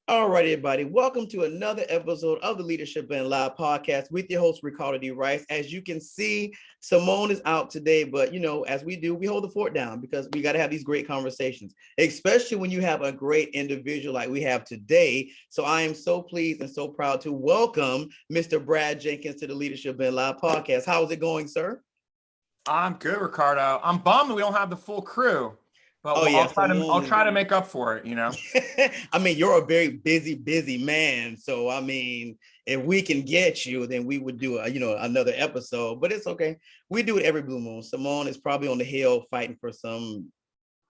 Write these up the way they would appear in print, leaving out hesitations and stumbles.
All right, everybody. Welcome to another episode of the Leadership and Live podcast with your host, Ricardo D. Rice. As you can see, Simone is out today, but as we do, we hold the fort down because we got to have these great conversations, especially when you have a great individual like we have today. So I am so pleased and so proud to welcome Mr. Brad Jenkins to the Leadership and Live podcast. How is it going, sir? I'm good, Ricardo. I'm bummed we don't have the full crew, but I'll try to make up for it, I mean, you're a very busy man. So, I mean, if we can get you, then we would do another episode, but it's okay. We do it every blue moon. Simone is probably on the hill fighting for some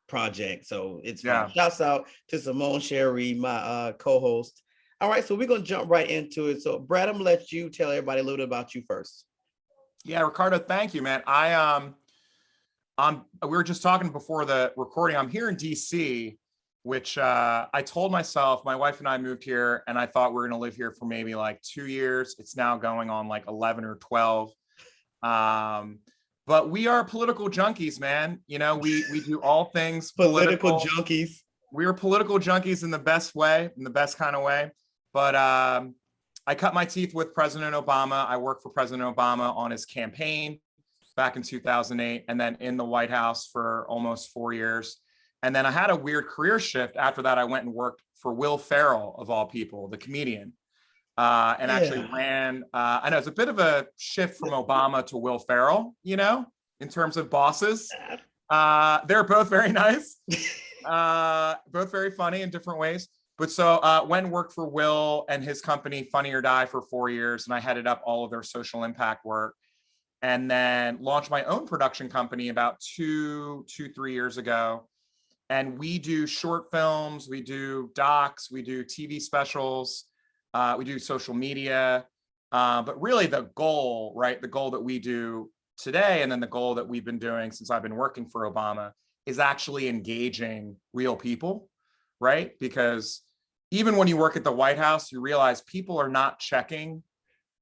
project. So it's fine. Yeah. Shouts out to Simone Sherry, my co-host. All right. So we're going to jump right into it. So Brad, I'm going to let you tell everybody a little bit about you first. Yeah, Ricardo, thank you, man. We were just talking before the recording. I'm here in DC, which I told myself, my wife and I moved here and I thought we were going to live here for maybe like 2 years. It's now going on like 11 or 12. But we are political junkies, man. We do all things political junkies. We are political junkies in the best way, in the best kind of way. But I cut my teeth with President Obama. I worked for President Obama on his campaign back in 2008, and then in the White House for almost 4 years. And then I had a weird career shift. After that, I went and worked for Will Ferrell, of all people, the comedian, and actually ran. I know it's a bit of a shift from Obama to Will Ferrell, in terms of bosses. They're both very nice, both very funny in different ways. But so went and worked for Will and his company, Funny or Die, for 4 years. And I headed up all of their social impact work. And then launched my own production company about 3 years ago. And we do short films, we do docs, we do TV specials, we do social media. But really the goal, right? The goal that we do today, and then the goal that we've been doing since I've been working for Obama, is actually engaging real people, right? Because even when you work at the White House, you realize people are not checking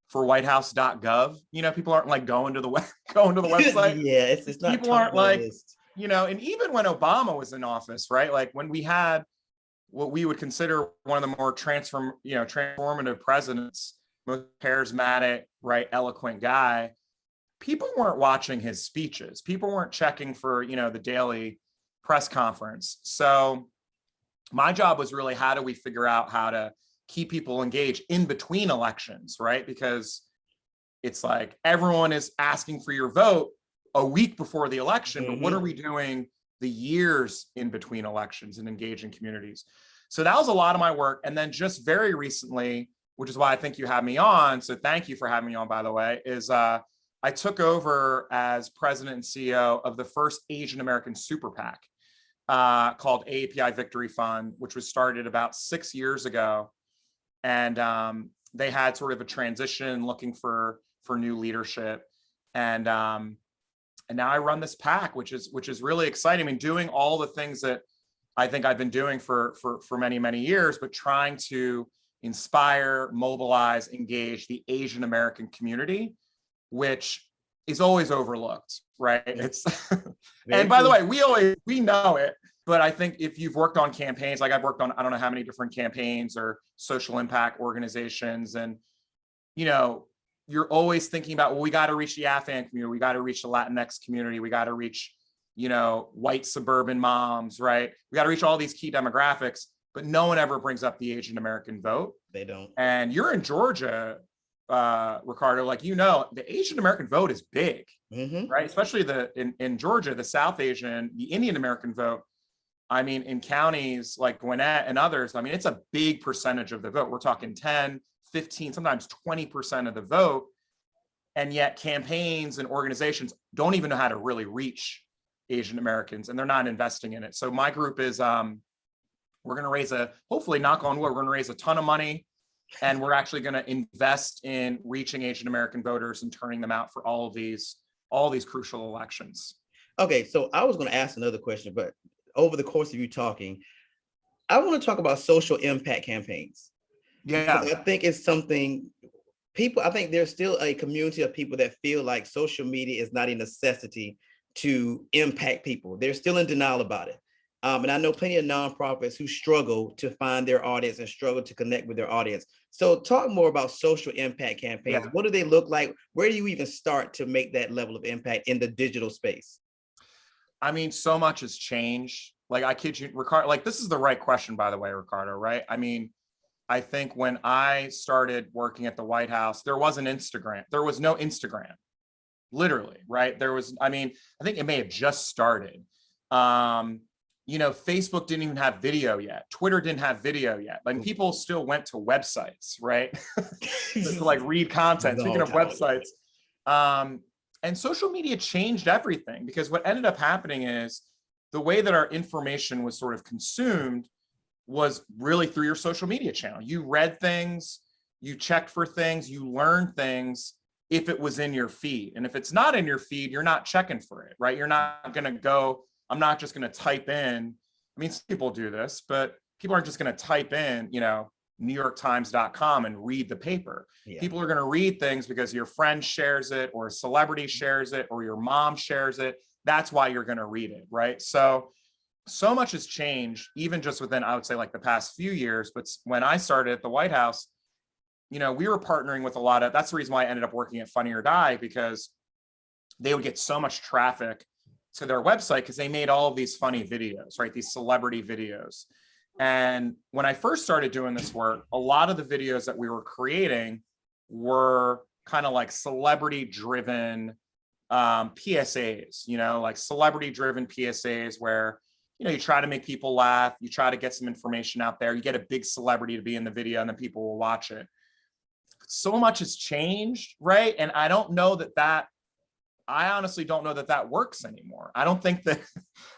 for whitehouse.gov. People aren't like going to the website. Yeah, it's not. People aren't like, and even when Obama was in office, right? Like when we had what we would consider one of the more transformative presidents, most charismatic, right, eloquent guy, people weren't watching his speeches. People weren't checking for, the daily press conference. So my job was really, how do we figure out how to keep people engaged in between elections, right? Because it's like everyone is asking for your vote a week before the election, but what are we doing the years in between elections and engaging communities? So that was a lot of my work. And then just very recently, which is why I think you had me on, so thank you for having me on, by the way, is I took over as president and CEO of the first Asian American superPAC, called AAPI Victory Fund, which was started about 6 years ago. And they had sort of a transition looking for new leadership. And now I run this PAC, which is really exciting. I mean, doing all the things that I think I've been doing for many, many years, but trying to inspire, mobilize, engage the Asian American community, which is always overlooked, right? It's and by the way, we know it, but I think if you've worked on campaigns, like I've worked on, I don't know how many different campaigns or social impact organizations, and you're always thinking about, well, we got to reach the Afghan community, we got to reach the Latinx community, we got to reach, white suburban moms, right? We got to reach all these key demographics, but no one ever brings up the Asian American vote. They don't. And you're in Georgia, Ricardo, like, the Asian American vote is big, right? Especially in Georgia, the South Asian, the Indian American vote. I mean, in counties like Gwinnett and others, I mean, it's a big percentage of the vote. We're talking 10, 15, sometimes 20% of the vote. And yet campaigns and organizations don't even know how to really reach Asian Americans, and they're not investing in it. So my group is, we're going to hopefully, knock on wood, we're going to raise a ton of money. And we're actually going to invest in reaching Asian American voters and turning them out for all these crucial elections. Okay, so I was going to ask another question, but over the course of you talking, I want to talk about social impact campaigns. Yeah, I think it's something I think there's still a community of people that feel like social media is not a necessity to impact people. They're still in denial about it. And I know plenty of nonprofits who struggle to find their audience and struggle to connect with their audience. So talk more about social impact campaigns. Yeah. What do they look like? Where do you even start to make that level of impact in the digital space? I mean, so much has changed. Like, I kid you, Ricardo, like, this is the right question, by the way, Ricardo, right? I mean, I think when I started working at the White House, there wasn't Instagram. There was no Instagram, literally, right? There was, I mean, I think it may have just started. Facebook didn't even have video yet. Twitter didn't have video yet. Like, people still went to websites, right? to like read content. Speaking of websites, and social media changed everything, because what ended up happening is the way that our information was sort of consumed was really through your social media channel. You read things, you checked for things, you learned things if it was in your feed. And if it's not in your feed, you're not checking for it, right? You're not going to go, I'm not just going to type in, I mean, some people do this, but people aren't just going to type in, NewYorkTimes.com and read the paper. Yeah. People are going to read things because your friend shares it, or a celebrity shares it, or your mom shares it. That's why you're going to read it, right? So much has changed, even just within, I would say, like the past few years. But when I started at the White House, we were partnering with a lot of, that's the reason why I ended up working at Funny or Die, because they would get so much traffic to their website because they made all of these funny videos, right? These celebrity videos. And when I first started doing this work, a lot of the videos that we were creating were kind of like celebrity driven PSAs, like celebrity driven PSAs where, you try to make people laugh, you try to get some information out there, you get a big celebrity to be in the video, and then people will watch it. So much has changed, right? And I honestly don't know that works anymore. I don't think that,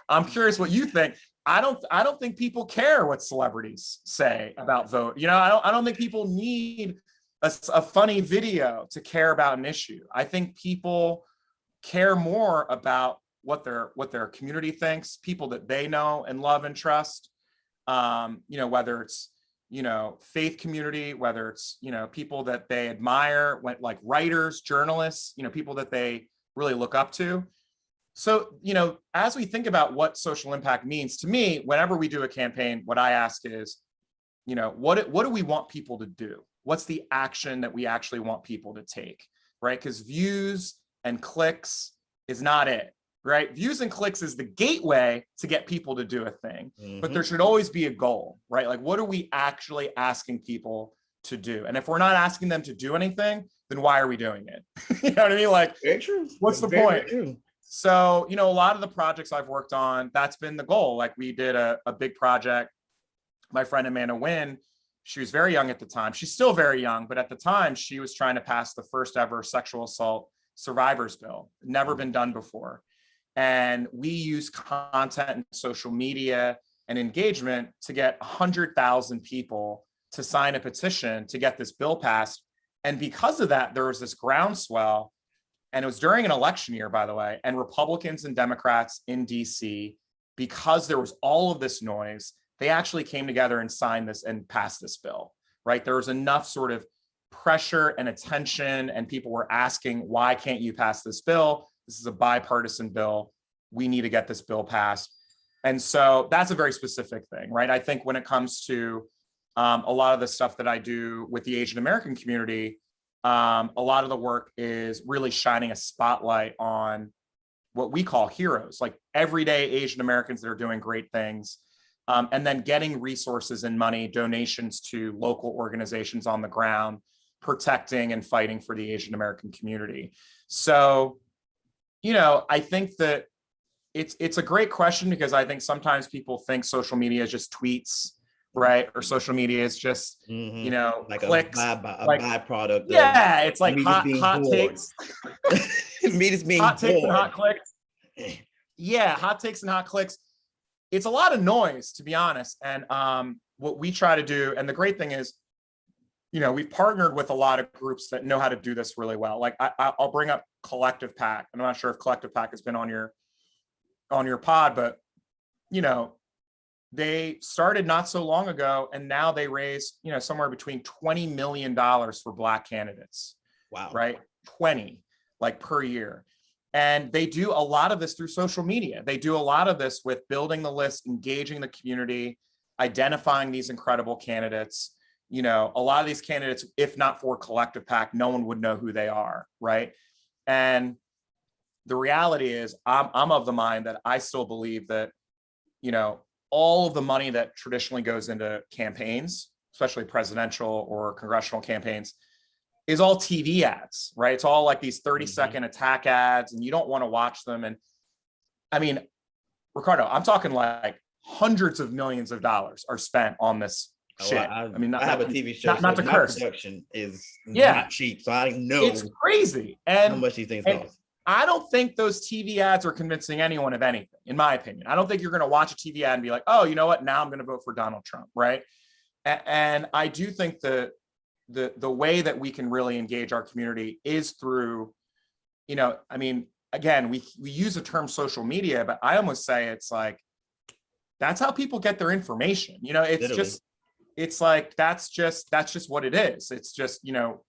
I'm curious what you think. I don't think people care what celebrities say about vote. I don't think people need a funny video to care about an issue. I think people care more about what their community thinks, people that they know and love and trust, whether it's, faith community, whether it's, people that they admire, like writers, journalists, people that they really look up to. So, as we think about what social impact means, to me, whenever we do a campaign, what I ask is, what do we want people to do? What's the action that we actually want people to take, right? Because views and clicks is not it, right? Views and clicks is the gateway to get people to do a thing, but there should always be a goal, right? Like, what are we actually asking people to do? And if we're not asking them to do anything, then why are we doing it? You know what I mean? Like, very true. What's the point? True. So, a lot of the projects I've worked on, that's been the goal. Like, we did a big project. My friend Amanda Wynn, she was very young at the time. She's still very young, but at the time she was trying to pass the first ever sexual assault survivors bill. Never been done before. And we use content and social media and engagement to get 100,000 people to sign a petition to get this bill passed. And because of that, there was this groundswell. And it was during an election year, by the way, and Republicans and Democrats in DC, because there was all of this noise, they actually came together and signed this and passed this bill, right? There was enough sort of pressure and attention, and people were asking, why can't you pass this bill? This is a bipartisan bill. We need to get this bill passed. And so that's a very specific thing, right? I think when it comes to a lot of the stuff that I do with the Asian American community, a lot of the work is really shining a spotlight on what we call heroes, like everyday Asian Americans that are doing great things, and then getting resources and money, donations to local organizations on the ground, protecting and fighting for the Asian American community. So, I think that it's a great question, because I think sometimes people think social media is just tweets, right? Or social media is just, like clicks, a byproduct. Yeah, it's like hot takes. Me just being hot takes bored. and hot clicks. Yeah, hot takes and hot clicks. It's a lot of noise, to be honest. And what we try to do, and the great thing is, we've partnered with a lot of groups that know how to do this really well. Like I'll bring up Collective PAC. I'm not sure if Collective PAC has been on your pod, but they started not so long ago, and now they raise, somewhere between $20 million for Black candidates. Wow. Right? 20, like, per year. And they do a lot of this through social media. They do a lot of this with building the list, engaging the community, identifying these incredible candidates. You know, a lot of these candidates, if not for collective PAC, no one would know who they are, right? And the reality is, I'm of the mind that I still believe that, you know, all of the money that traditionally goes into campaigns, especially presidential or congressional campaigns, is all TV ads, right? It's all like these 30-second attack ads, and you don't want to watch them. And I mean, Ricardo, I'm talking like hundreds of millions of dollars are spent on this shit. I mean, I have a TV show, not so to my curse. production is Yeah, not cheap, so I know it's crazy. how much these things cost. I don't think those TV ads are convincing anyone of anything, in my opinion. I don't think you're going to watch a TV ad and be like, oh, you know what? Now I'm going to vote for Donald Trump, right? And I do think the way that we can really engage our community is through, you know, I mean, again, we use the term social media, but I almost say it's like, that's how people get their information. You know, it's Literally. just, it's like, that's just what it is. It's just, you know,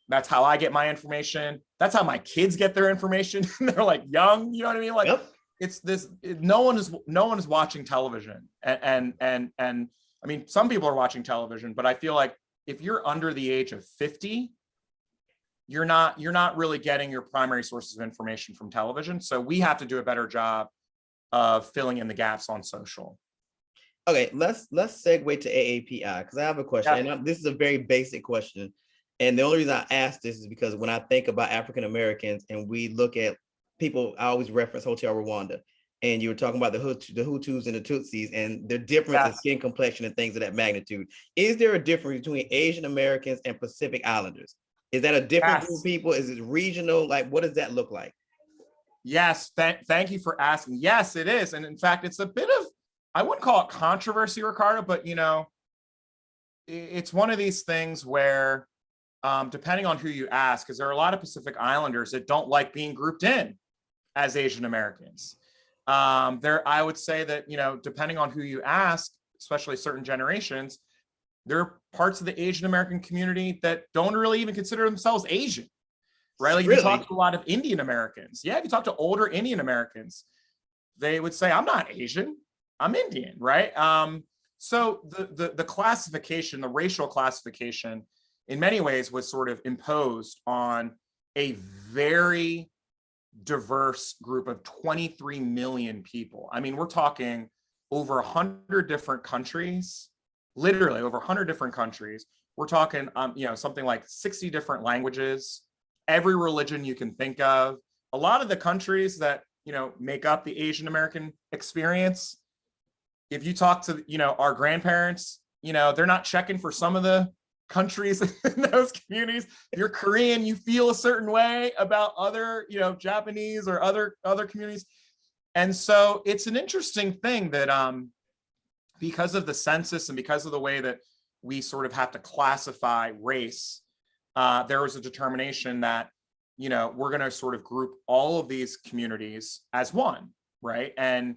that's how I get my information. That's how my kids get their information. They're like young, you know what I mean? Like, Yep. it's this, no one is watching television. And I mean, some people are watching television, but I feel like if you're under the age of 50, you're not really getting your primary sources of information from television. So we have to do a better job of filling in the gaps on social. Okay, let's segue to AAPI, because I have a question. Yeah. And this is a very basic question. And the only reason I ask this is because when I think about African Americans and we look at people, I always reference Hotel Rwanda. And you were talking about the Hutus and the Tutsis and the difference in skin complexion and things of that magnitude. Is there a difference between Asian Americans and Pacific Islanders? Is that a different group of people? Is it regional? Like, what does that look like? Yes, thank you for asking. Yes, it is. And in fact, it's a bit of, I wouldn't call it controversy, Ricardo, but you know, it's one of these things where depending on who you ask, because there are a lot of Pacific Islanders that don't like being grouped in as Asian Americans. I would say that, you know, depending on who you ask, especially certain generations, there are parts of the Asian American community that don't really even consider themselves Asian, right? Like, really? You talk to a lot of Indian Americans. Yeah, if you talk to older Indian Americans, they would say, I'm not Asian, I'm Indian, right? So the classification, the racial classification, in many ways was sort of imposed on a very diverse group of 23 million people. I mean, we're talking over 100 different countries, literally over 100 different countries. We're talking, you know, something like 60 different languages, every religion you can think of. A lot of the countries that, you know, make up the Asian American experience, if you talk to, you know, our grandparents, you know, they're not checking for some of the countries in those communities. If you're Korean, you feel a certain way about other, you know, Japanese or other communities. And so it's an interesting thing that because of the census and because of the way that we sort of have to classify race, there was a determination that, you know, we're going to sort of group all of these communities as one, right? And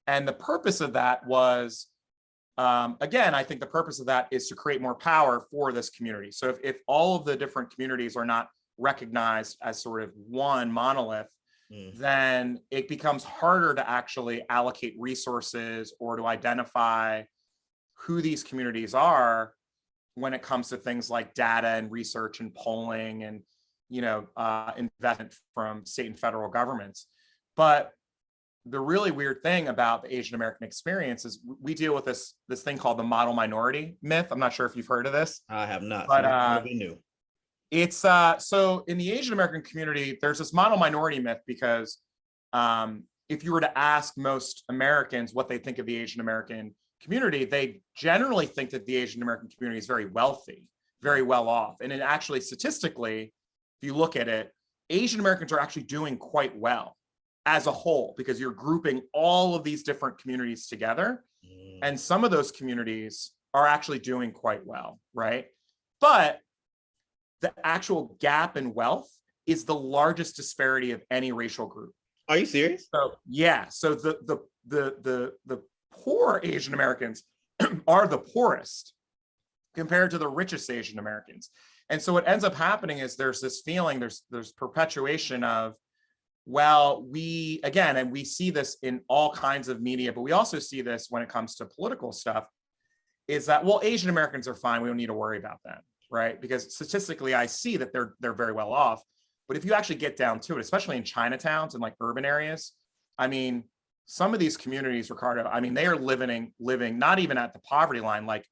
the purpose of that was, again, I think the purpose of that is to create more power for this community. So if all of the different communities are not recognized as sort of one monolith, then it becomes harder to actually allocate resources or to identify who these communities are when it comes to things like data and research and polling and, you know, investment from state and federal governments. But the really weird thing about the Asian American experience is we deal with this thing called the model minority myth. I'm not sure if you've heard of this. I have not. But so new. It's so in the Asian American community, there's this model minority myth because if you were to ask most Americans what they think of the Asian American community, they generally think that the Asian American community is very wealthy, very well off. And it actually, statistically, if you look at it, Asian Americans are actually doing quite well as a whole, because you're grouping all of these different communities together. And some of those communities are actually doing quite well, right? But the actual gap in wealth is the largest disparity of any racial group. Are you serious? So yeah, so the poor Asian Americans are the poorest compared to the richest Asian Americans. And so what ends up happening is there's this feeling, there's perpetuation of, well, and we see this in all kinds of media, but we also see this when it comes to political stuff, is that, well, Asian Americans are fine. We don't need to worry about them, right? Because statistically, I see that they're very well off. But if you actually get down to it, especially in Chinatowns and like urban areas, I mean, some of these communities, Ricardo, I mean, they are living not even at the poverty line, like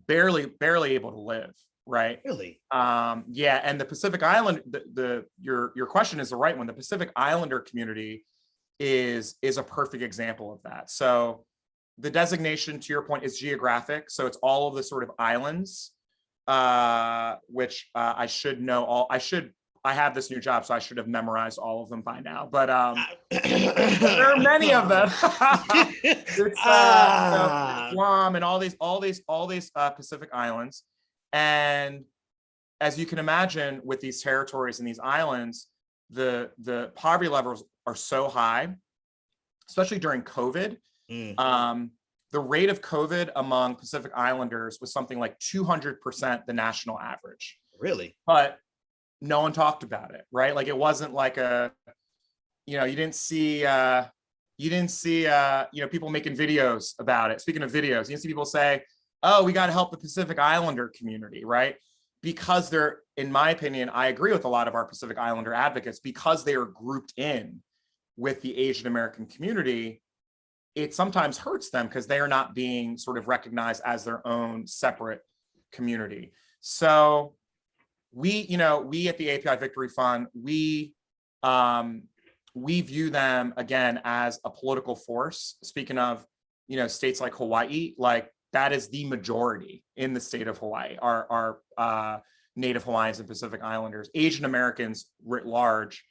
barely able to live, right? Really? Yeah, and the Pacific Island, your question is the right one. The Pacific Islander community is a perfect example of that. So the designation, to your point, is geographic. So it's all of the sort of islands, which I should know all. I have this new job, so I should have memorized all of them by now. But there are many of them. It's Guam and all these Pacific islands. And as you can imagine, with these territories and these islands, the poverty levels are so high, especially during COVID. The rate of COVID among Pacific Islanders was something like 200% the national average. Really? But no one talked about it, right? Like it wasn't like you didn't see people making videos about it. Speaking of videos, you didn't see people say, oh, we got to help the Pacific Islander community, right? Because they're, in my opinion, I agree with a lot of our Pacific Islander advocates, because they are grouped in with the Asian American community, it sometimes hurts them because they are not being sort of recognized as their own separate community. So we at the AAPI Victory Fund, we view them again as a political force. Speaking of, states like Hawaii, like that is the majority in the state of Hawaii, are Native Hawaiians and Pacific Islanders. Asian Americans writ large,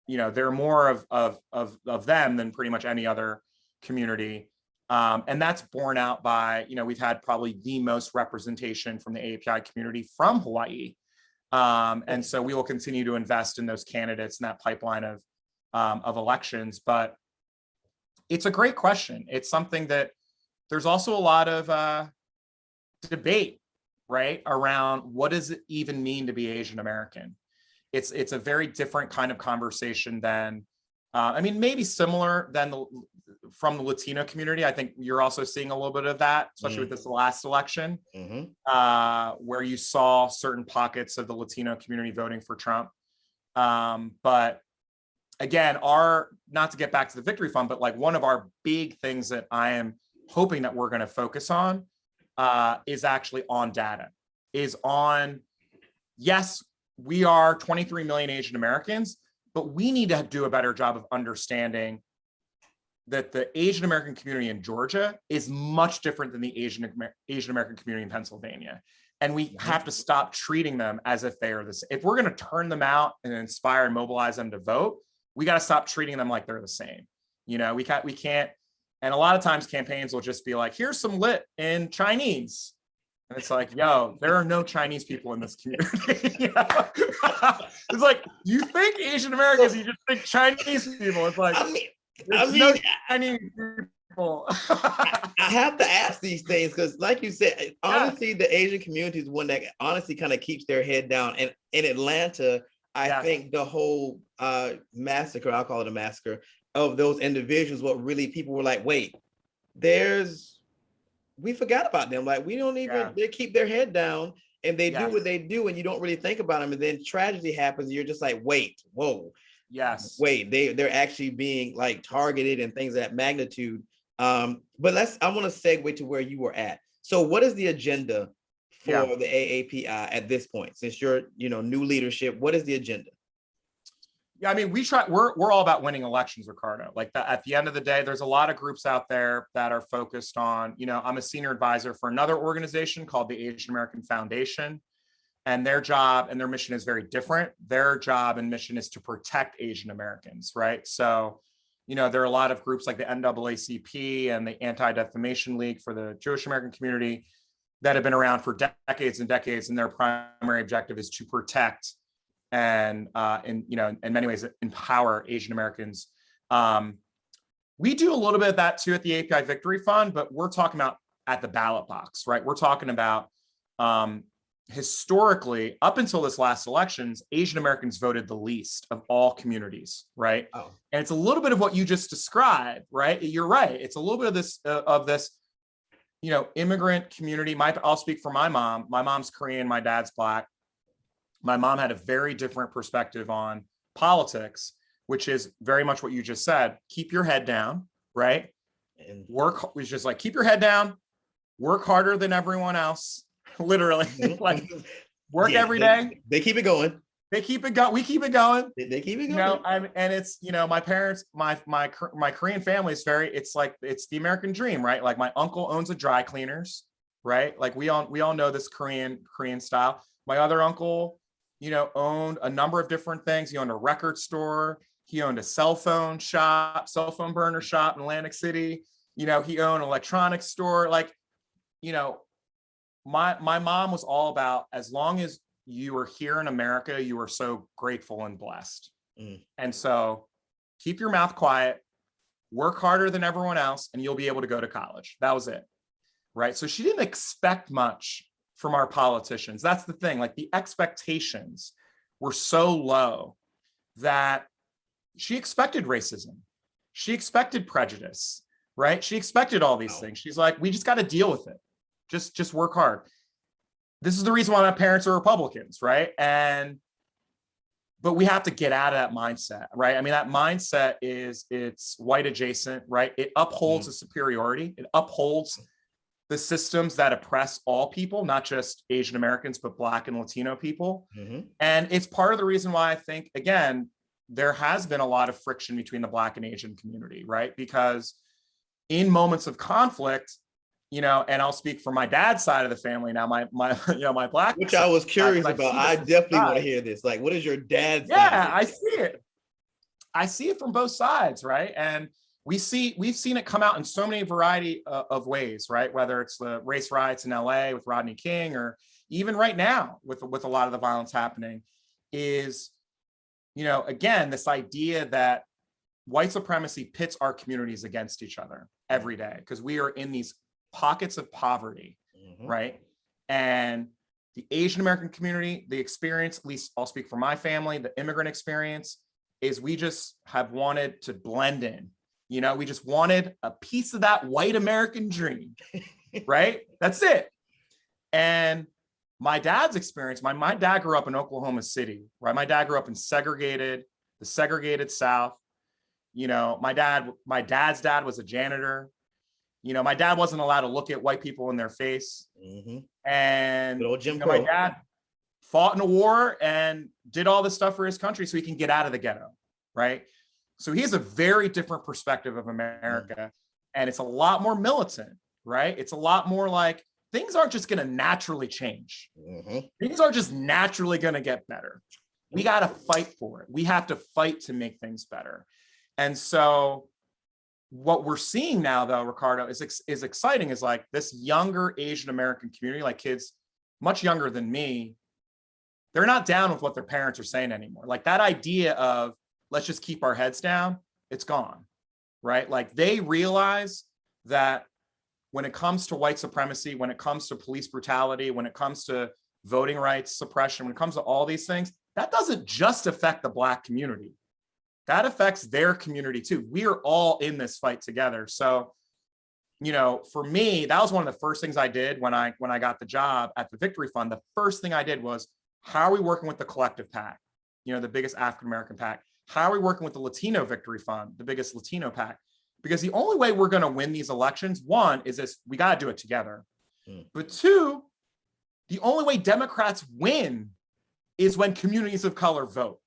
there are more of them than pretty much any other community. And that's borne out by, we've had probably the most representation from the AAPI community from Hawaii. And so we will continue to invest in those candidates in that pipeline of elections. But it's a great question. It's something that there's also a lot of debate, right, around what does it even mean to be Asian American. It's a very different kind of conversation than, maybe similar than from the Latino community. I think you're also seeing a little bit of that, especially with this last election, where you saw certain pockets of the Latino community voting for Trump. But again, not to get back to the Victory Fund, but like one of our big things that I am hoping that we're going to focus on is actually on data, is on, yes, we are 23 million Asian Americans, but we need to do a better job of understanding that the Asian American community in Georgia is much different than the Asian American community in Pennsylvania. And we have to stop treating them as if they are the same. If we're going to turn them out and inspire and mobilize them to vote, we got to stop treating them like they're the same. We can't. And a lot of times campaigns will just be like, here's some lit in Chinese. And it's like, yo, there are no Chinese people in this community. It's like, you think Asian Americans, you just think Chinese people. It's like, no Chinese people. I have to ask these things because, like you said, honestly, the Asian community is one that honestly kind of keeps their head down. And in Atlanta, I think the whole massacre, I'll call it a massacre, of those individuals, what really people were like, wait, we forgot about them. Like, we don't even, they keep their head down and they do what they do, and you don't really think about them. And then tragedy happens, and you're just like, wait, whoa. Yes. Wait, they're actually being like targeted and things of that magnitude. But I want to segue to where you were at. So what is the agenda for the AAPI at this point? Since you're, new leadership, what is the agenda? Yeah, we're all about winning elections, Ricardo. Like that, at the end of the day, there's a lot of groups out there that are focused on, I'm a senior advisor for another organization called the Asian American Foundation. And their job and their mission is very different. Their job and mission is to protect Asian Americans, right? So, there are a lot of groups like the NAACP and the Anti-Defamation League for the Jewish American community that have been around for decades and decades, and their primary objective is to protect and in many ways empower Asian Americans. We do a little bit of that too at the AAPI Victory Fund, but we're talking about at the ballot box, right? We're talking about historically, up until this last elections, Asian Americans voted the least of all communities, right? Oh. And it's a little bit of what you just described, right? You're right. It's a little bit of this, immigrant community. I'll speak for my mom. My mom's Korean, my dad's Black. My mom had a very different perspective on politics, which is very much what you just said. Keep your head down, right? And work. It's just like, keep your head down, work harder than everyone else. Literally, like work every day. They keep it going. They keep it going. We keep it going. They keep it going. And it's, my parents, my Korean family is it's the American dream, right? Like my uncle owns a dry cleaners, right? Like we all know this Korean style. My other uncle, owned a number of different things. He owned a record store. He owned a cell phone burner shop in Atlantic City. He owned an electronics store. Like, my mom was all about, as long as you were here in America, you were so grateful and blessed. And so keep your mouth quiet, work harder than everyone else, and you'll be able to go to college. That was it. Right. So she didn't expect much from our politicians. That's the thing. Like, the expectations were so low that she expected racism. She expected prejudice, right? She expected all these things. She's like, we just got to deal with it. Just work hard. This is the reason why my parents are Republicans, right? But we have to get out of that mindset, right? I mean, that mindset it's white adjacent, right? It upholds the superiority. It upholds the systems that oppress all people, not just Asian Americans, but Black and Latino people. And it's part of the reason why I think, again, there has been a lot of friction between the Black and Asian community, right? Because in moments of conflict, and I'll speak for my dad's side of the family now, my Black, which I was curious about. I definitely want to hear this. Like, what is your dad's? Yeah, I see it. I see it from both sides, right? And we've seen it come out in so many variety of ways, right? Whether it's the race riots in LA with Rodney King, or even right now with a lot of the violence happening, is, again, this idea that white supremacy pits our communities against each other every day, because we are in these pockets of poverty, right? And the Asian American community, the experience, at least I'll speak for my family, the immigrant experience, is we just have wanted to blend in. We just wanted a piece of that white American dream, right? That's it. And my dad's experience, my dad grew up in Oklahoma City, right? My dad grew up in the segregated South. My dad's dad was a janitor. My dad wasn't allowed to look at white people in their face. And my dad fought in a war and did all this stuff for his country so he can get out of the ghetto, right? So he has a very different perspective of America, and it's a lot more militant, right? It's a lot more like, things aren't just going to naturally change. Things are just naturally going to get better. We got to fight for it. We have to fight to make things better. And so what we're seeing now, though, Ricardo, is exciting, is like this younger Asian American community, like kids much younger than me, they're not down with what their parents are saying anymore. Like, that idea of let's just keep our heads down, it's gone, right? Like, they realize that when it comes to white supremacy, when it comes to police brutality, when it comes to voting rights suppression, when it comes to all these things, that doesn't just affect the Black community. That affects their community too. We are all in this fight together. So, for me, that was one of the first things I did when I got the job at the Victory Fund. The first thing I did was, how are we working with the collective PAC, the biggest African-American PAC? How are we working with the Latino Victory Fund, the biggest Latino PAC? Because the only way we're going to win these elections, one, is this: we got to do it together. But two, the only way Democrats win is when communities of color vote,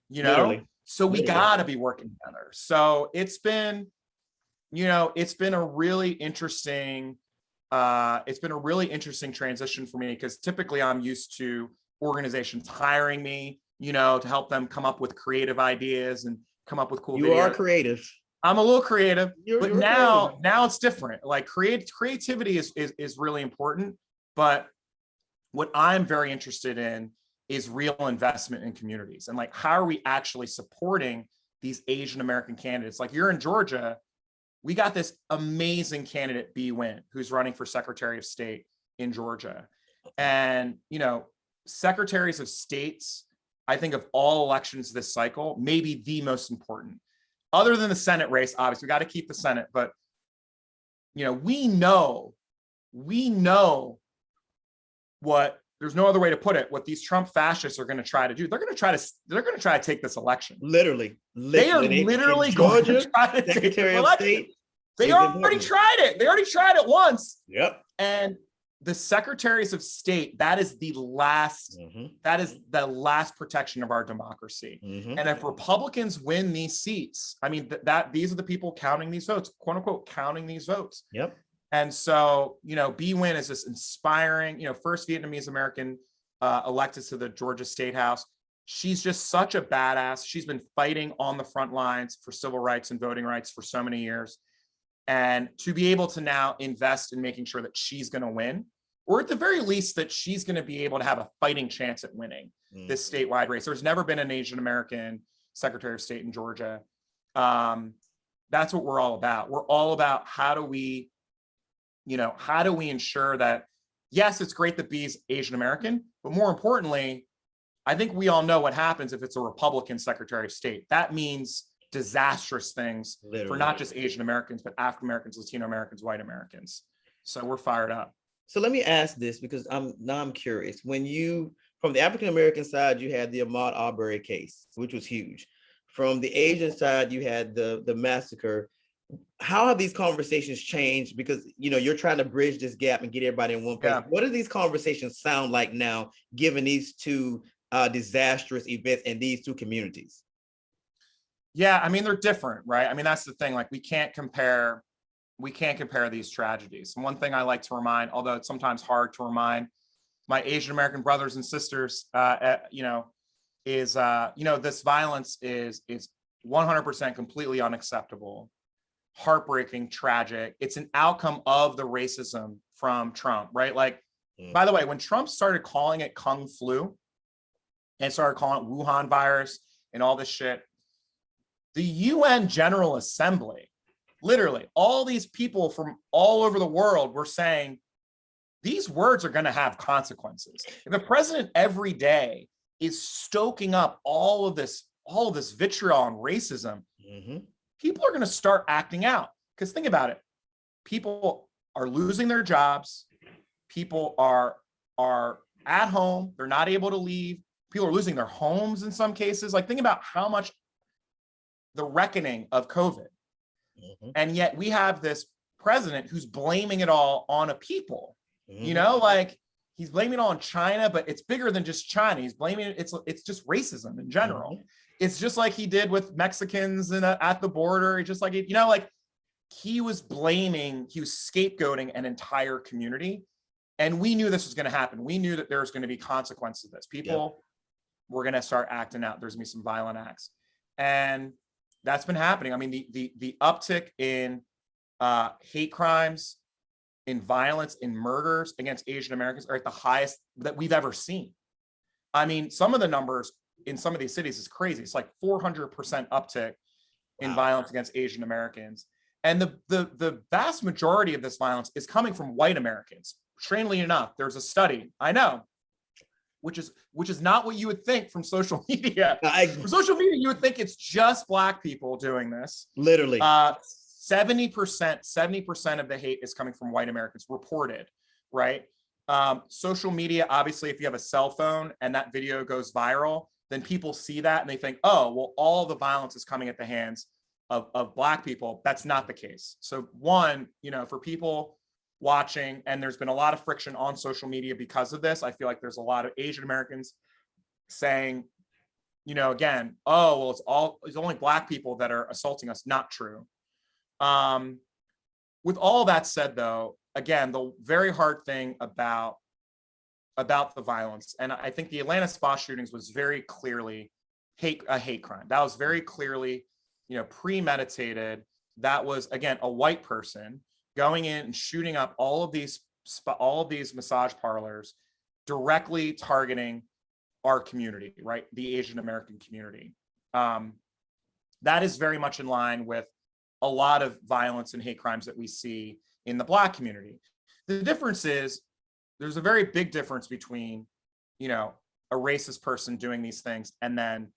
Literally. So we got to be working together. So it's been a really interesting, transition for me, because typically I'm used to organizations hiring me, to help them come up with creative ideas and come up with cool videos. You are creative. I'm a little creative, but now it's different. Like, creativity is really important. But what I'm very interested in is real investment in communities, and like, how are we actually supporting these Asian American candidates? Like, you're in Georgia, we got this amazing candidate, B. Wynn, who's running for Secretary of State in Georgia. And, secretaries of states, I think of all elections this cycle, maybe the most important. Other than the Senate race, obviously, we got to keep the Senate, but, we know what, there's no other way to put it, what these Trump fascists are going to try to do. They're going to try to take this election. Literally. They are literally Georgia, going to try to take Secretary this of election. State. They already tried it. They already tried it once. Yep. And the secretaries of state, that is the last, that is the last protection of our democracy. And if Republicans win these seats, I mean, these are the people counting these votes, quote unquote, counting these votes. Yep. And so, Bee Nguyen is this inspiring, first Vietnamese American elected to the Georgia State House. She's just such a badass. She's been fighting on the front lines for civil rights and voting rights for so many years. And to be able to now invest in making sure that she's going to win, or at the very least that she's going to be able to have a fighting chance at winning this statewide race. There's never been an Asian American Secretary of State in Georgia. That's what we're all about. We're all about how do we ensure that, yes, it's great that Bee's Asian American, but more importantly, I think we all know what happens if it's a Republican Secretary of State. That means disastrous things for not just Asian Americans, but African Americans, Latino Americans, white Americans. So we're fired up. So let me ask this, because I'm curious. When from the African American side, you had the Ahmaud Arbery case, which was huge. From the Asian side, you had the massacre. How have these conversations changed? Because you're trying to bridge this gap and get everybody in one place. Yeah. What do these conversations sound like now, given these two disastrous events in these two communities? Yeah, I mean, they're different, right? I mean, that's the thing. Like, we can't compare these tragedies. And one thing I like to remind, although it's sometimes hard to remind my Asian American brothers and sisters, is this violence is 100% completely unacceptable, heartbreaking, tragic. It's an outcome of the racism from Trump, right? Like, by the way, when Trump started calling it Kung flu and started calling it Wuhan virus and all this shit, the UN General Assembly, literally all these people from all over the world were saying, these words are going to have consequences. If the president every day is stoking up all of this vitriol and racism, people are going to start acting out. Because think about it. People are losing their jobs. People are at home. They're not able to leave. People are losing their homes in some cases. Like, think about how much the reckoning of COVID. And yet we have this president who's blaming it all on a people, like he's blaming it all on China, but it's bigger than just China. He's blaming it. It's just racism in general. It's just like he did with Mexicans at the border. It's just like, he was scapegoating an entire community. And we knew this was going to happen. We knew that there was going to be consequences to this. People were going to start acting out. There's going to be some violent acts. And that's been happening. I mean, the uptick in hate crimes, in violence, in murders against Asian Americans are at the highest that we've ever seen. I mean, some of the numbers in some of these cities is crazy. It's like 400% uptick in violence against Asian Americans. And the vast majority of this violence is coming from white Americans. Strangely enough, there's a study, I know, which is not what you would think from social media. From social media, you would think it's just Black people doing this. Literally. 70% of the hate is coming from white Americans reported, right? Social media, obviously, if you have a cell phone and that video goes viral, then people see that and they think, oh, well, all the violence is coming at the hands of Black people. That's not the case. So one, for people watching, and there's been a lot of friction on social media because of this. I feel like there's a lot of Asian Americans saying, again, oh, well, it's only Black people that are assaulting us. Not true. With all that said, though, again, the very hard thing about the violence, and I think the Atlanta spa shootings was very clearly a hate crime. That was very clearly, premeditated. That was, again, a white person going in and shooting up all of these massage parlors, directly targeting our community, right? The Asian American community. That is very much in line with a lot of violence and hate crimes that we see in the Black community. The difference is there's a very big difference between, you know, a racist person doing these things and then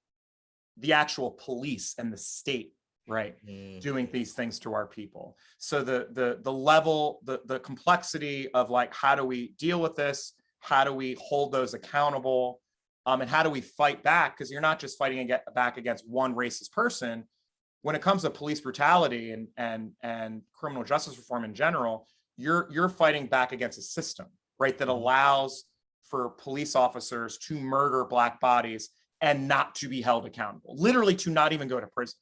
the actual police and the state, right, doing these things to our people. So the level, the complexity of like, how do we deal with this? How do we hold those accountable? And how do we fight back? Because you're not just fighting back against one racist person. When it comes to police brutality and criminal justice reform in general, you're fighting back against a system, right, that allows for police officers to murder Black bodies and not to be held accountable, literally to not even go to prison,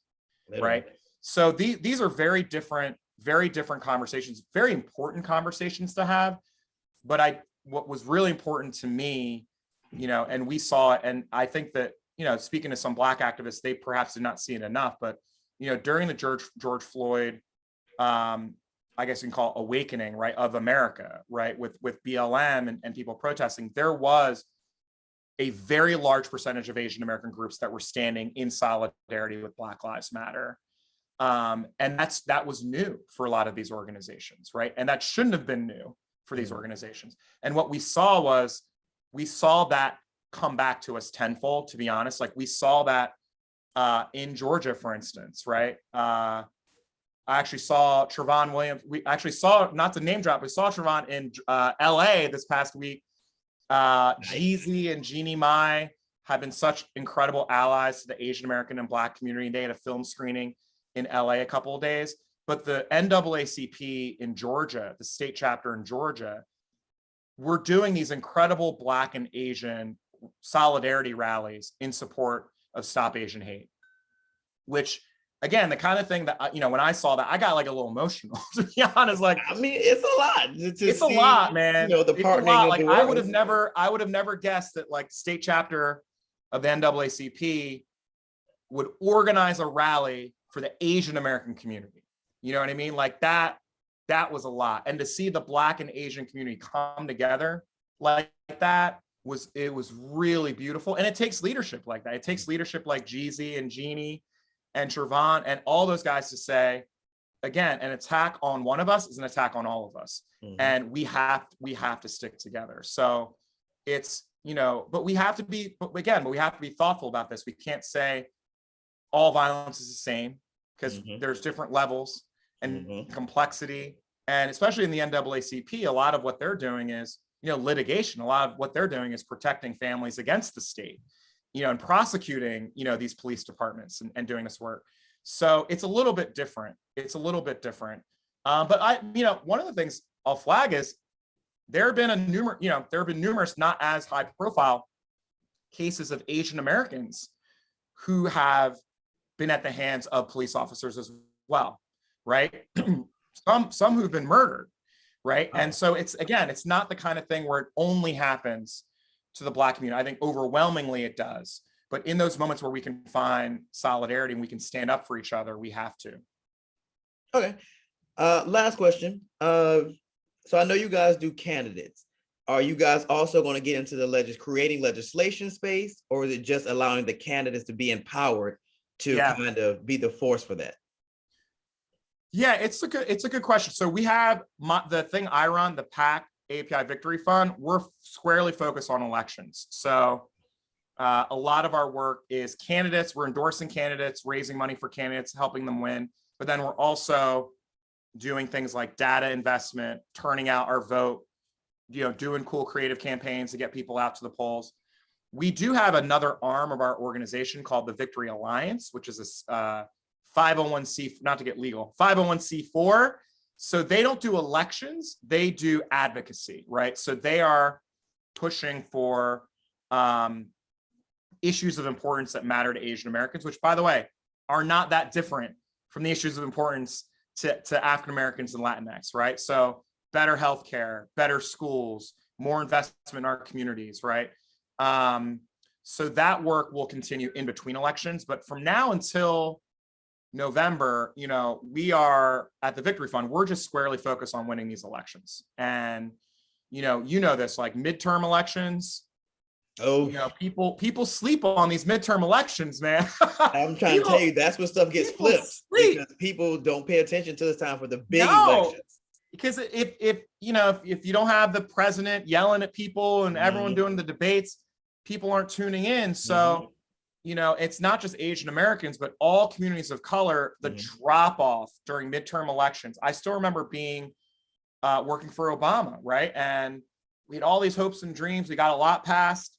right? So these are very different conversations, very important conversations to have. But what was really important to me, you know, and we saw it, and I think that, you know, speaking to some Black activists, they perhaps did not see it enough, but, you know, during the George Floyd, I guess you can call it awakening, right, of America, right, with BLM and people protesting, there was a very large percentage of Asian American groups that were standing in solidarity with Black Lives Matter. And that was new for a lot of these organizations, right? And that shouldn't have been new for these organizations. And what we saw that come back to us tenfold, to be honest. Like we saw that in Georgia, for instance, right? I actually saw Trevon Williams. We actually saw, not to name drop, we saw Trevon in LA this past week. Jeezy and Jeannie Mai have been such incredible allies to the Asian American and Black community. They had a film screening in LA a couple of days, but the NAACP in Georgia, the state chapter in Georgia, we're doing these incredible Black and Asian solidarity rallies in support of Stop Asian Hate, which, again, the kind of thing that, you know, when I saw that, I got like a little emotional, to be honest. Like, I mean, it's a lot. It's a lot, man. You know, the partnering of like, the I world. would have never guessed that like state chapter of the NAACP would organize a rally for the Asian American community. You know what I mean? Like that was a lot. And to see the Black and Asian community come together like that was really beautiful. And it takes leadership like that. It takes leadership like Jeezy and Jeannie and Trevon and all those guys to say, again, an attack on one of us is an attack on all of us. And we have to stick together. So it's, you know, but we have to be thoughtful about this. We can't say all violence is the same, because there's different levels and complexity. And especially in the NAACP, a lot of what they're doing is, you know, litigation. A lot of what they're doing is protecting families against the state, you know, and prosecuting, you know, these police departments and doing this work. So it's a little bit different. But you know, one of the things I'll flag is there have been numerous not as high profile cases of Asian Americans who have been at the hands of police officers as well, right? some who've been murdered, right? And so it's not the kind of thing where it only happens to the Black community. I think overwhelmingly it does. But in those moments where we can find solidarity and we can stand up for each other, we have to. Okay. Last question. So I know you guys do candidates. Are you guys also going to get into the creating legislation space, or is it just allowing the candidates to be empowered to kind of be the force for that? Yeah, it's a good question. So we have the thing I run, the PAC, AAPI Victory Fund. We're squarely focused on elections. So a lot of our work is candidates. We're endorsing candidates, raising money for candidates, helping them win. But then we're also doing things like data investment, turning out our vote, you know, doing cool creative campaigns to get people out to the polls. We do have another arm of our organization called the Victory Alliance, which is a 501c, not to get legal, 501c4. So they don't do elections, they do advocacy, right? So they are pushing for issues of importance that matter to Asian Americans, which, by the way, are not that different from the issues of importance to African Americans and Latinx, right? So better healthcare, better schools, more investment in our communities, right? So that work will continue in between elections, but from now until November, you know, we are at the Victory Fund, we're just squarely focused on winning these elections. And, you know this, like midterm elections. Oh, you know, people sleep on these midterm elections, man. I'm trying to tell you, that's when stuff gets flipped, because people don't pay attention to this time for the big elections. because if you don't have the president yelling at people and everyone doing the debates, people aren't tuning in. So, it's not just Asian Americans, but all communities of color, the drop off during midterm elections. I still remember being working for Obama, right? And we had all these hopes and dreams. We got a lot passed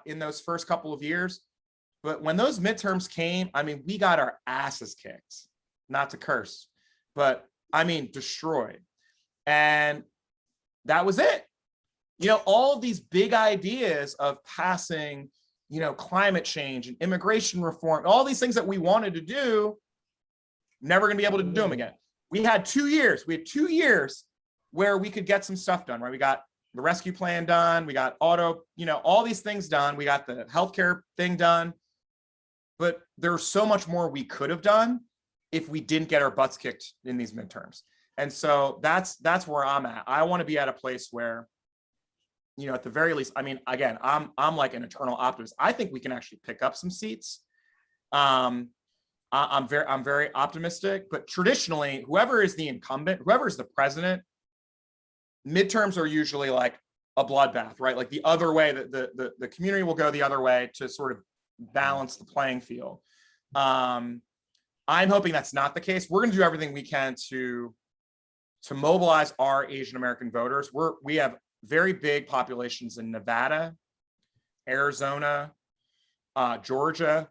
in those first couple of years. But when those midterms came, I mean, we got our asses kicked, not to curse, but I mean, destroyed. And that was it. All of these big ideas of passing, climate change and immigration reform, all these things that we wanted to do, never going to be able to do them again. We had 2 years. We had 2 years where we could get some stuff done, right? We got the rescue plan done. We got all these things done. We got the healthcare thing done. But there's so much more we could have done if we didn't get our butts kicked in these midterms. And so that's where I'm at. I want to be at a place where, at the very least, I mean, again, I'm like an eternal optimist. I think we can actually pick up some seats. I'm very optimistic, but traditionally, whoever is the incumbent, whoever is the president, midterms are usually like a bloodbath, right? Like the other way, that the community will go the other way to sort of balance the playing field. I'm hoping that's not the case. We're going to do everything we can to mobilize our Asian American voters. We have very big populations in Nevada, Arizona, Georgia,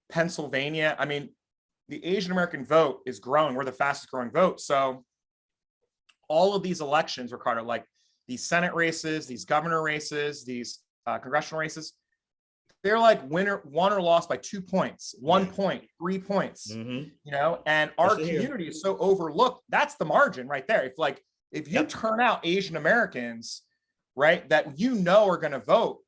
Pennsylvania. I mean, the Asian American vote is growing. We're the fastest growing vote. So all of these elections, Ricardo, like these Senate races, these governor races, these congressional races, they're like won or lost by 2 points, 1 point, 3 points, and our community is so overlooked. That's the margin right there. If you turn out Asian Americans, right, that are going to vote,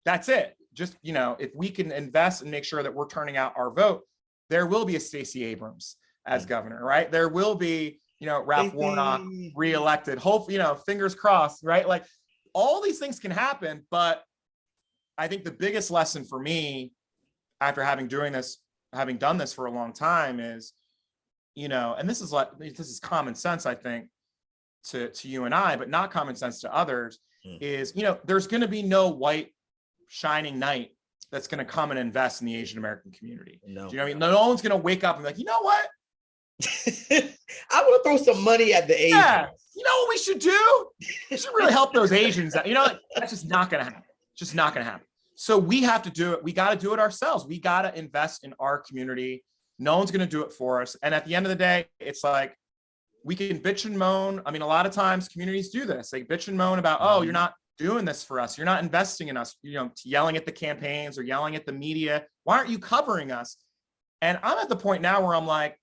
that's it. Just, if we can invest and make sure that we're turning out our vote, there will be a Stacey Abrams as governor, right? There will be, Ralph Warnock reelected. Hopefully, fingers crossed, right? Like all these things can happen, but I think the biggest lesson for me after having done this for a long time is, and this is common sense, I think, to you and I, but not common sense to others, is, there's going to be no white shining knight that's going to come and invest in the Asian American community. No. Do you know what I mean? No one's going to wake up and be like, you know what? I want to throw some money at the Asians. Yeah. You know what we should do? We should really help those Asians out. That's just not going to happen. Just not going to happen. So we have to do it. We got to do it ourselves. We got to invest in our community. No one's going to do it for us. And at the end of the day, it's like, we can bitch and moan. I mean, a lot of times communities do this. They bitch and moan about, oh, you're not doing this for us. You're not investing in us, yelling at the campaigns or yelling at the media. Why aren't you covering us? And I'm at the point now where I'm like,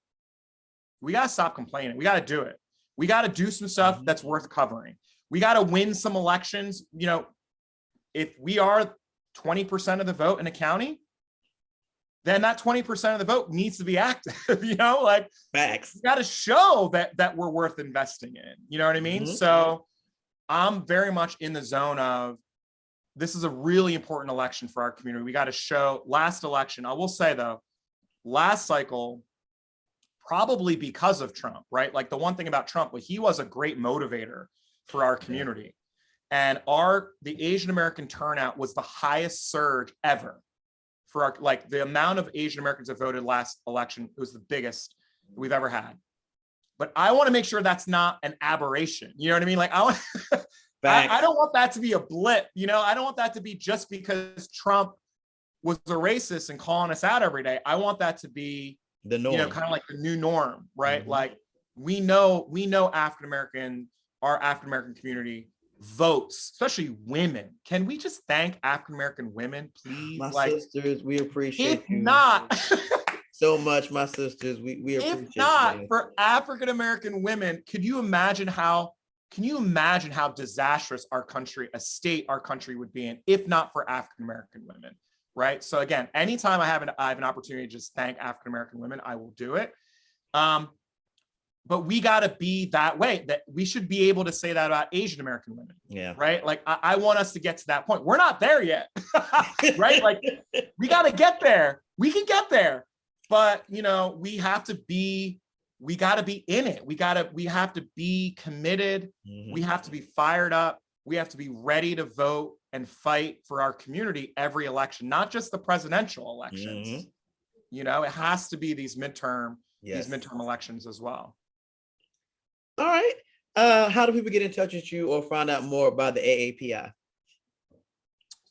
we got to stop complaining. We got to do it. We got to do some stuff that's worth covering. We got to win some elections. If we are 20% of the vote in a county, then that 20% of the vote needs to be active, facts. You got to show that we're worth investing in, you know what I mean? So I'm very much in the zone of, this is a really important election for our community. We got to show. Last election, I will say though, last cycle, probably because of Trump, right? Like the one thing about Trump, he was a great motivator for our community. And the Asian American turnout was the highest surge ever for the amount of Asian Americans that voted last election was the biggest we've ever had. But I want to make sure that's not an aberration. You know what I mean? Like I don't want that to be a blip. I don't want that to be just because Trump was a racist and calling us out every day. I want that to be the norm, kind of like the new norm, right? Like we know our African American community votes, especially women. Can we just thank African American women, please? My sisters, we appreciate if you. Not so much, my sisters. We appreciate. If not for African American women, can you imagine how disastrous our country would be in if not for African American women, right? So again, anytime I have an opportunity to just thank African American women, I will do it. But we got to be that way, that we should be able to say that about Asian American women. Yeah. Right. Like I want us to get to that point. We're not there yet. Right. Like we got to get there. We can get there. But, we have to be we got to be in it. We have to be committed. We have to be fired up. We have to be ready to vote and fight for our community every election, not just the presidential elections. You know, it has to be these midterm elections as well. All right. How do people get in touch with you or find out more about the AAPI?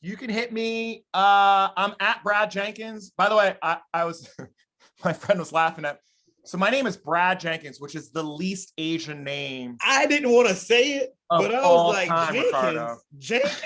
You can hit me. I'm at Brad Jenkins. By the way, I was, my friend was laughing at. So my name is Brad Jenkins, which is the least Asian name. I didn't want to say it, but I was like, Jenkins?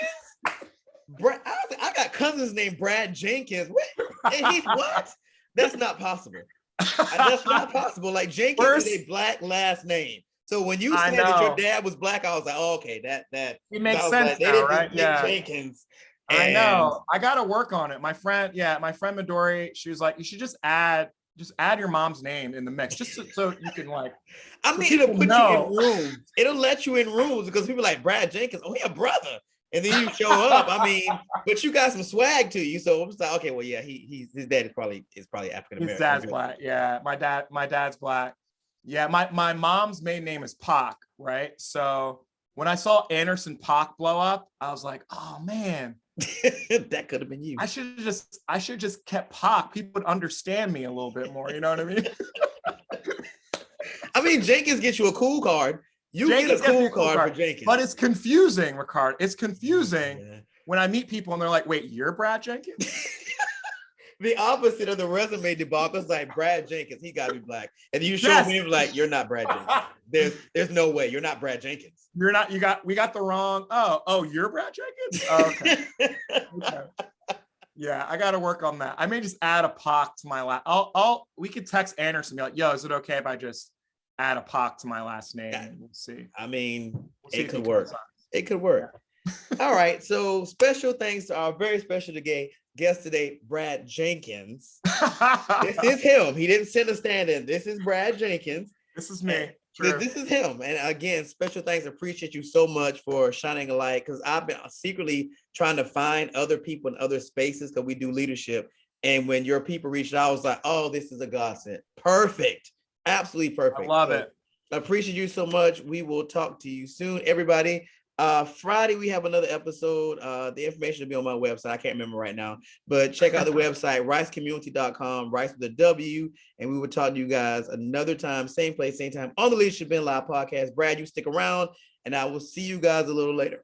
I got cousins named Brad Jenkins. What? And he's what? That's not possible. That's not possible. Like Jenkins is a Black last name. So when you said that your dad was Black, I was like, oh, okay, that it makes sense now, right? Yeah. Jenkins. I know. I got to work on it. My friend Midori, she was like, you should just add your mom's name in the mix, just so you can like. I mean, it'll put you in rooms. It'll let you in rooms because people like Brad Jenkins. Oh, he a brother, and then you show up. I mean, but you got some swag to you, so I'm just like, okay, well, yeah, his dad is probably African American. His dad's Black. Yeah, my dad's Black. Yeah, my mom's maiden name is Pac, right? So when I saw Anderson Pac blow up, I was like, oh man. That could have been you. I should just kept Pac. People would understand me a little bit more. You know what I mean? I mean, Jenkins gets you a cool card. You get a cool card for Jenkins. But it's confusing, Ricard. It's confusing when I meet people and they're like, wait, you're Brad Jenkins? The opposite of the resume debacle is like Brad Jenkins. He got to be Black. And you show him like, you're not Brad Jenkins. There's no way. You're not Brad Jenkins. You're not. We got the wrong. Oh, you're Brad Jenkins. Oh, okay. Okay. Yeah, I got to work on that. I may just add a Pac to my last. We could text Anderson and be like, yo, is it okay if I just add a Pac to my last name? Yeah. We'll see. I mean, it could work. It could work. All right. So special thanks to our very special guest today, Brad Jenkins. This is him. He didn't send a stand-in. This is Brad Jenkins. This is me. This is him. And again, special thanks. Appreciate you so much for shining a light, because I've been secretly trying to find other people in other spaces because we do leadership. And when your people reached out, I was like, oh, this is a godsend. Perfect. Absolutely perfect. I love it. I appreciate you so much. We will talk to you soon, everybody. Friday, we have another episode. The information will be on my website. I can't remember right now, but check out the website, ricecommunity.com, Rice with a W. And we will talk to you guys another time, same place, same time on the Leadership in Live podcast. Brad, you stick around and I will see you guys a little later.